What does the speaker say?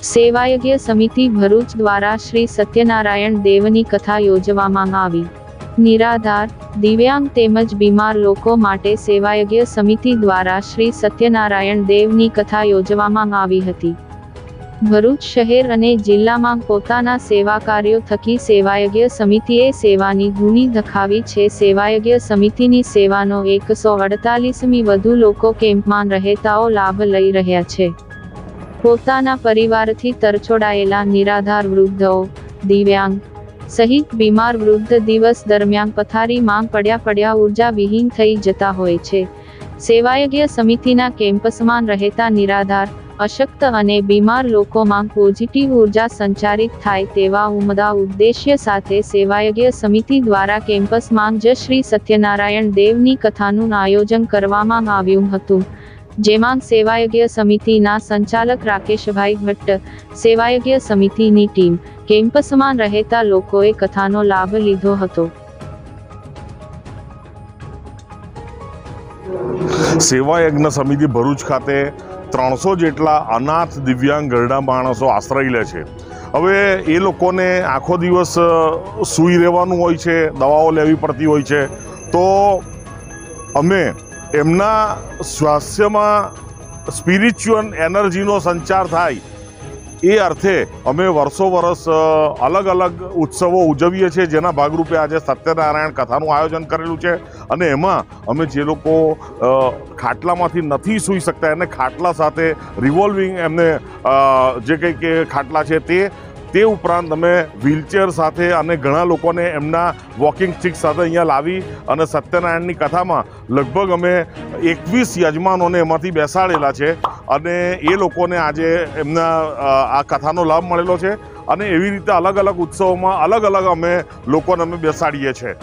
સેવાયજ્ઞ સમિતિ ભરૂચ દ્વારા શ્રી સત્યનારાયણ દેવની કથા યોજવામાં આવી। નિરાધાર, દિવ્યાંગ તેમજ બીમાર લોકો માટે સેવાયજ્ઞ સમિતિ દ્વારા શ્રી સત્યનારાયણ દેવની કથા યોજવામાં આવી હતી। ભરૂચ શહેર અને જિલ્લામાં પોતાના સેવા કાર્યો થકી સેવાયજ્ઞ સમિતિએ સેવાની ગુણી દખાવી છે। સેવાયજ્ઞ સમિતિની સેવાનો 148મી વધુ લોકો કેમ્પમાં રહેતાઓ લાભ લઈ રહ્યા છે। પોતાના પરિવારથી તરછોડાયેલા નિરાધાર વૃદ્ધો, દિવ્યાંગ સહિત બીમાર વૃદ્ધ દિવસ દરમિયાન પથારીમાં પડ્યા ઉર્જા વિહીન થઈ જતા હોય છે। સેવાયજ્ઞ સમિતિના કેમ્પસમાં રહેતા નિરાધાર, અશક્ત અને બીમાર લોકોમાં પોઝિટિવ ઉર્જા સંચારિત થાય તેવા ઉમદા ઉદ્દેશ્ય સાથે સેવાયજ્ઞ સમિતિ દ્વારા કેમ્પસમાં જ શ્રી સત્યનારાયણ દેવની કથાનું આયોજન કરવામાં આવ્યું હતું, જેમાં સેવાયજ્ઞ સમિતિના સંચાલક રાકેશભાઈ ભટ્ટ, સેવાયજ્ઞ સમિતિની ટીમ, કેમ્પસમાં રહેતા લોકોએ કથાનો લાભ લીધો હતો। સેવાયજ્ઞ સમિતિ ભરૂચ ખાતે 300 જેટલા અનાથ દિવ્યાંગ ઘરડા માણસો આશ્રય લે છે। હવે એ લોકોને આખો દિવસ સૂઈ રહેવાનું હોય છે, દવાઓ લેવી પડતી હોય છે, તો અમે એમના સ્વાસ્થ્યમાં સ્પિરિચ્યુઅલ એનર્જીનો સંચાર થાય એ અર્થે અમે વર્ષો વર્ષ અલગ અલગ ઉત્સવો ઉજવીએ છીએ, જેના ભાગરૂપે આજે સત્યનારાયણ કથાનું આયોજન કરેલું છે। અને એમાં અમે જે લોકો ખાટલામાંથી નથી સૂઈ શકતા એને ખાટલા સાથે રિવોલ્વિંગ એમને જે કંઈ કે ખાટલા છે તે ઉપરાંત અમે વ્હીલચેર સાથે અને ઘણા લોકોને એમના વોકિંગ સ્ટિક સાથે અહીંયા લાવી અને સત્યનારાયણની કથામાં લગભગ અમે 21 યજમાનોને એમાંથી બેસાડેલા છે અને એ લોકોને આજે એમના આ કથાનો લાભ મળેલો છે। અને એવી રીતે અલગ અલગ ઉત્સવોમાં અલગ અલગ અમે લોકોને બેસાડીએ છીએ।